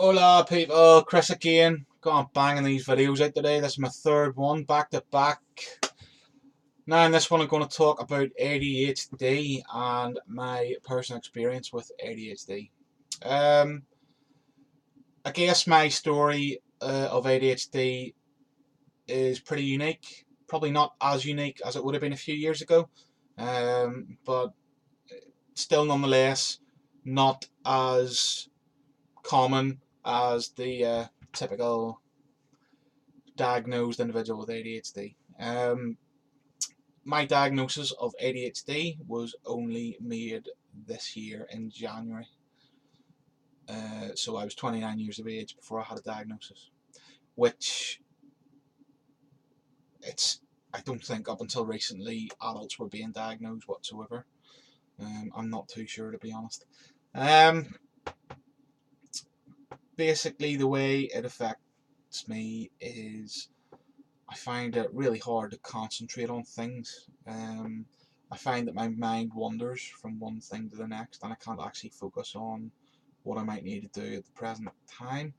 Hola people, Chris again. Gone banging these videos out today. This is my third one, back to back. Now in this one I'm going to talk about ADHD and my personal experience with ADHD. Um, I guess my story of ADHD is pretty unique. Probably not as unique as it would have been a few years ago, but still nonetheless not as common as the typical diagnosed individual with ADHD. My diagnosis of ADHD was only made this year in January. So I was 29 years of age before I had a diagnosis, which I don't think up until recently adults were being diagnosed whatsoever. I'm not too sure, to be honest. Basically the way it affects me is I find it really hard to concentrate on things. I find that my mind wanders from one thing to the next and I can't actually focus on what I might need to do at the present time.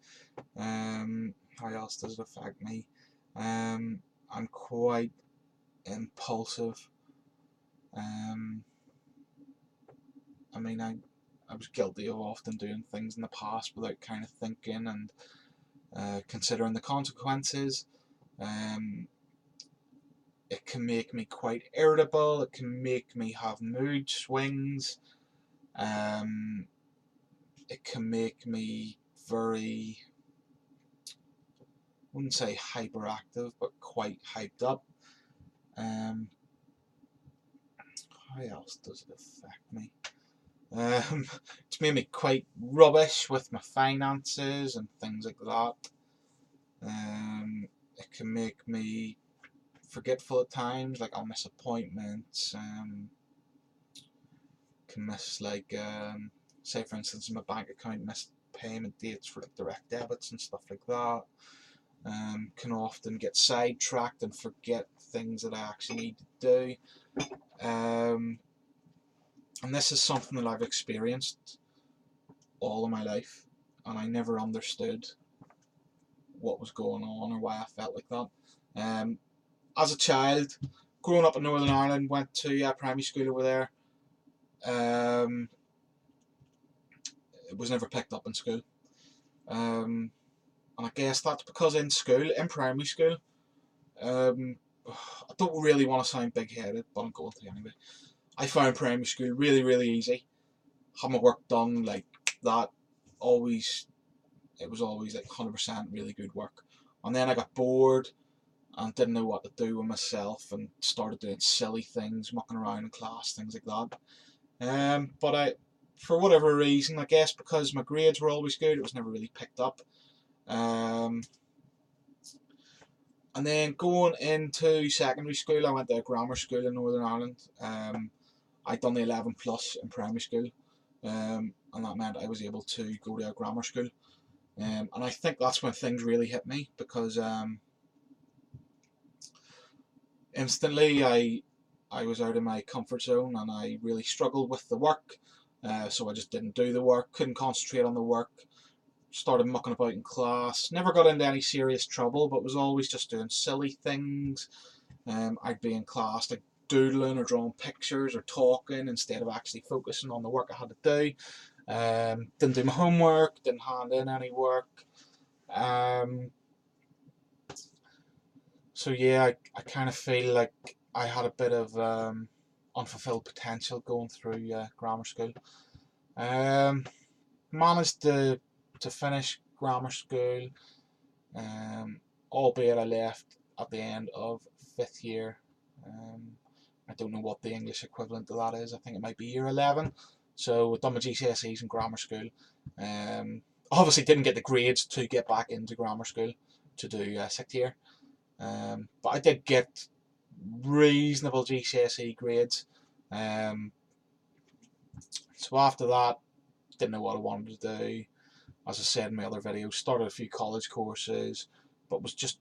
How else does it affect me? I'm quite impulsive. I mean, I was guilty of often doing things in the past without kind of thinking and considering the consequences. It can make me quite irritable, it can make me have mood swings, it can make me very, I wouldn't say hyperactive, but quite hyped up. How else does it affect me? It's made me quite rubbish with my finances and things like that. It can make me forgetful at times, like I'll miss appointments, can miss like say for instance in my bank account miss payment dates for like direct debits and stuff like that. Can often get sidetracked and forget things that I actually need to do. And this is something that I've experienced all of my life and I never understood what was going on or why I felt like that. As a child, growing up in Northern Ireland, went to primary school over there. It was never picked up in school. And I guess that's because in school, in primary school, I don't really want to sound big-headed, but I'm going to anyway. I found primary school really, really easy. Had my work done like that. It was always like 100% really good work. And then I got bored and didn't know what to do with myself and started doing silly things, mucking around in class, things like that. But for whatever reason, I guess because my grades were always good, it was never really picked up. And then going into secondary school, I went to a grammar school in Northern Ireland. I'd done the 11 plus in primary school, and that meant I was able to go to a grammar school. And I think that's when things really hit me because instantly I was out of my comfort zone and I really struggled with the work. So I just didn't do the work, couldn't concentrate on the work, started mucking about in class, never got into any serious trouble, but was always just doing silly things. I'd be in class like doodling or drawing pictures or talking instead of actually focusing on the work I had to do. Didn't do my homework, didn't hand in any work. So yeah, I kind of feel like I had a bit of unfulfilled potential going through grammar school. Um, Managed to finish grammar school, albeit I left at the end of 5th year. I don't know what the English equivalent to that is. I think it might be year 11. So I've done my GCSEs in grammar school. Obviously didn't get the grades to get back into grammar school to do 6th year. But I did get reasonable GCSE grades. So after that, didn't know what I wanted to do. As I said in my other videos, started a few college courses, but was just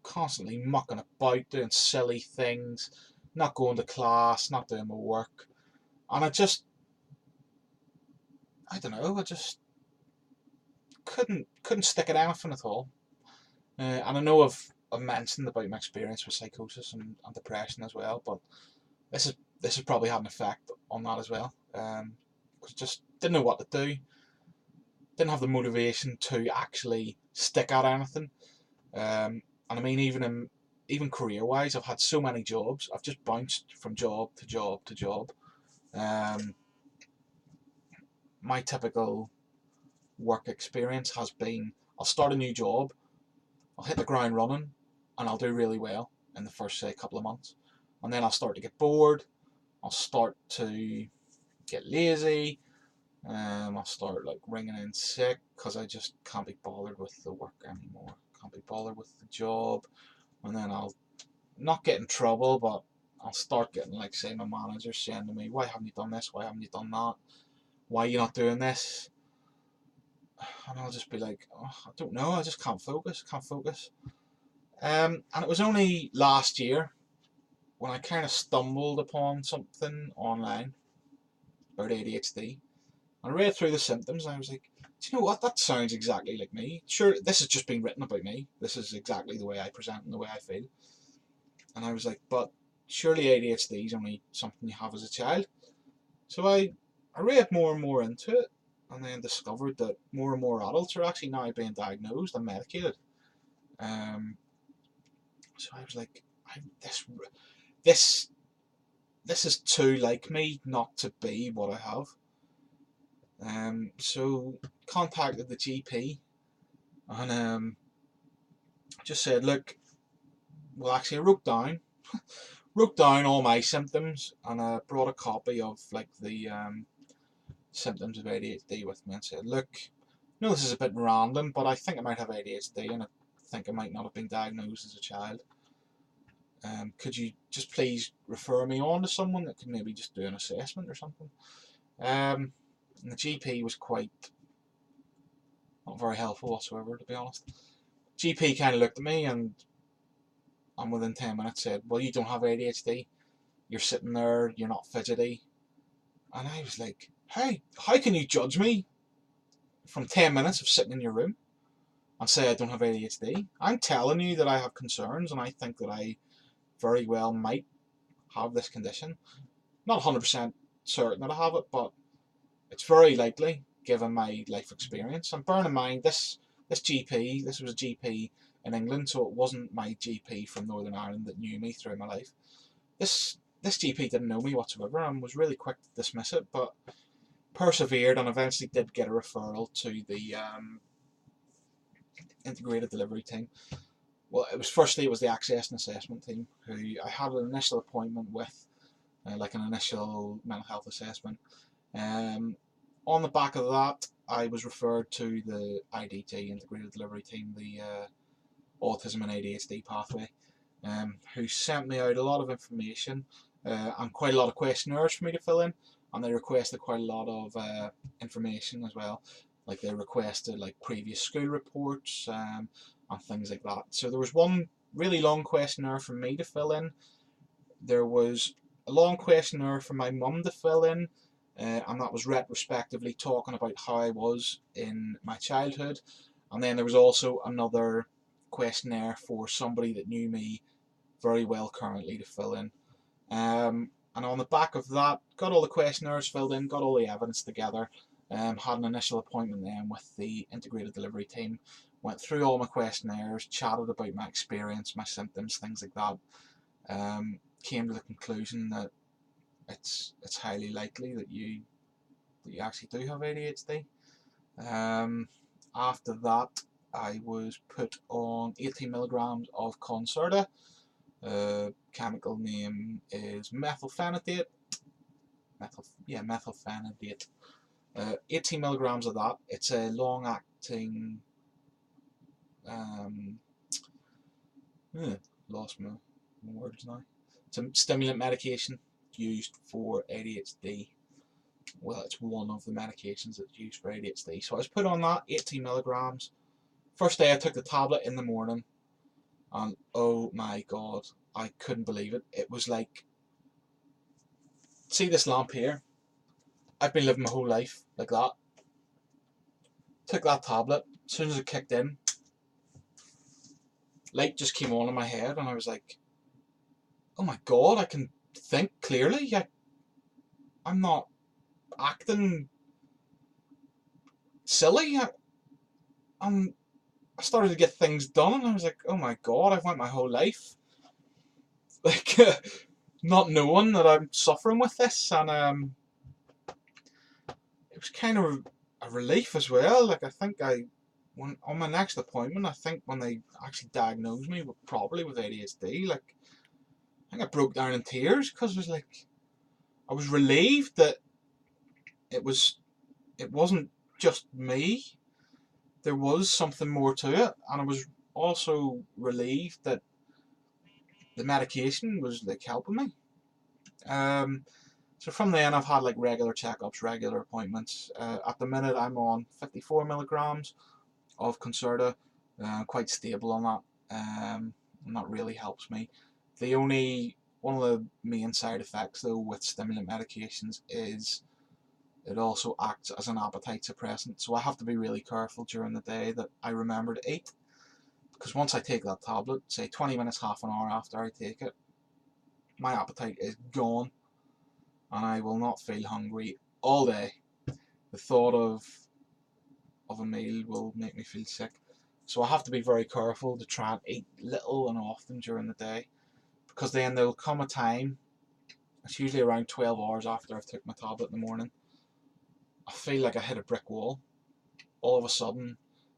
constantly mucking about, doing silly things, not going to class, not doing my work. And I just couldn't stick at anything at all. And I know I've mentioned about my experience with psychosis and depression as well, but this has probably had an effect on that as well. Cause just didn't know what to do, didn't have the motivation to actually stick at anything. And I mean, even career-wise, I've had so many jobs. I've just bounced from job to job to job. My typical work experience has been, I'll start a new job, I'll hit the ground running, and I'll do really well in the first, say, couple of months. And then I'll start to get bored, I'll start to get lazy, I'll start like ringing in sick because I just can't be bothered with the work anymore, can't be bothered with the job. And then I'll not get in trouble, but I'll start getting, like, say, my manager saying to me, why haven't you done this, why haven't you done that, why are you not doing this? And I'll just be like, oh, I don't know, I just can't focus. And it was only last year when I kind of stumbled upon something online about ADHD. I read through the symptoms and I was like, do you know what, that sounds exactly like me. Sure, this has just been written about me. This is exactly the way I present and the way I feel. And I was like, but surely ADHD is only something you have as a child. So I read more and more into it, and then discovered that more and more adults are actually now being diagnosed and medicated. So I was like, this is too like me not to be what I have. So contacted the GP and just said, look, well, actually I wrote down all my symptoms, and I brought a copy of, like, the symptoms of ADHD with me and said, look, I know this is a bit random, but I think I might have ADHD and I think I might not have been diagnosed as a child. Could you just please refer me on to someone that could maybe just do an assessment or something? And the GP was quite not very helpful whatsoever, to be honest. GP kind of looked at me and within 10 minutes said, well, you don't have ADHD, you're sitting there, you're not fidgety. And I was like, how can you judge me from 10 minutes of sitting in your room and say I don't have ADHD? I'm telling you that I have concerns and I think that I very well might have this condition. Not 100% certain that I have it, but it's very likely given my life experience. And bear in mind, this GP, this was a GP in England, so it wasn't my GP from Northern Ireland that knew me through my life. This GP didn't know me whatsoever and was really quick to dismiss it, but persevered and eventually did get a referral to the integrated delivery team. Well, it was the access and assessment team who I had an initial appointment with, like an initial mental health assessment. On the back of that, I was referred to the IDT, integrated delivery team, the autism and ADHD pathway, who sent me out a lot of information and quite a lot of questionnaires for me to fill in, and they requested quite a lot of information as well. Like, they requested, like, previous school reports and things like that. So there was one really long questionnaire for me to fill in. There was a long questionnaire for my mum to fill in, and that was retrospectively talking about how I was in my childhood. And then there was also another questionnaire for somebody that knew me very well currently to fill in. And on the back of that, got all the questionnaires filled in, got all the evidence together, had an initial appointment then with the integrated delivery team, went through all my questionnaires, chatted about my experience, my symptoms, things like that. Came to the conclusion that it's highly likely that you actually do have ADHD. After that, I was put on 18 milligrams of Concerta. Chemical name is methylphenidate. Methylphenidate. 18 milligrams of that. It's a long-acting. Lost my words now. It's a stimulant medication used for ADHD. Well, it's one of the medications that's used for ADHD. So I was put on that, 18 milligrams. First day I took the tablet in the morning, and oh my god, I couldn't believe it. It was like, see this lamp here? I've been living my whole life like that. Took that tablet, as soon as it kicked in, light just came on in my head, and I was like, oh my god, I can think clearly. I'm not acting silly. I started to get things done, and I was like, oh my god, I've went my whole life like not knowing that I'm suffering with this, and it was kind of a relief as well. Like, I think when on my next appointment, I think when they actually diagnosed me properly with ADHD, like, I think I broke down in tears, because it was like, I was relieved that it wasn't just me. There was something more to it, and I was also relieved that the medication was like helping me. So from then I've had like regular checkups, regular appointments. At the minute I'm on 54 milligrams of Concerta, quite stable on that, and that really helps me. One of the main side effects though with stimulant medications is it also acts as an appetite suppressant, so I have to be really careful during the day that I remember to eat, because once I take that tablet, say 20 minutes, half an hour after I take it, my appetite is gone and I will not feel hungry all day. The thought of a meal will make me feel sick. So I have to be very careful to try and eat little and often during the day, because then there'll come a time, it's usually around 12 hours after I've took my tablet in the morning, I feel like I hit a brick wall. All of a sudden,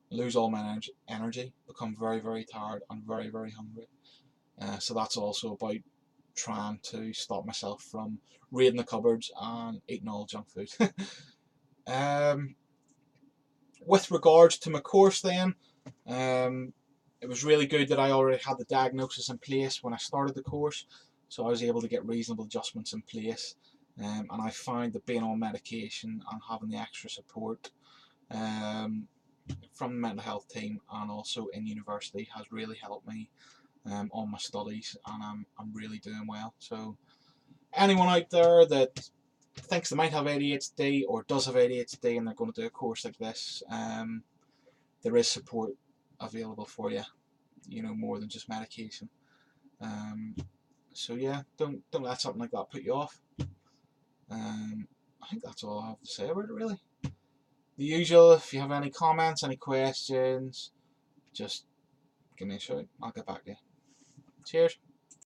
lose all my energy, become very, very tired and very, very hungry. So that's also about trying to stop myself from raiding the cupboards and eating all junk food. With regards to my course then, it was really good that I already had the diagnosis in place when I started the course, so I was able to get reasonable adjustments in place, and I find that being on medication and having the extra support from the mental health team and also in university has really helped me on my studies, and I'm really doing well. So anyone out there that thinks they might have ADHD or does have ADHD and they're going to do a course like this, there is support available for you, more than just medication. So yeah, don't let something like that put you off. I think that's all I have to say about it, really. The usual, if you have any comments, any questions, just give me a shout. I'll get back to you. Cheers.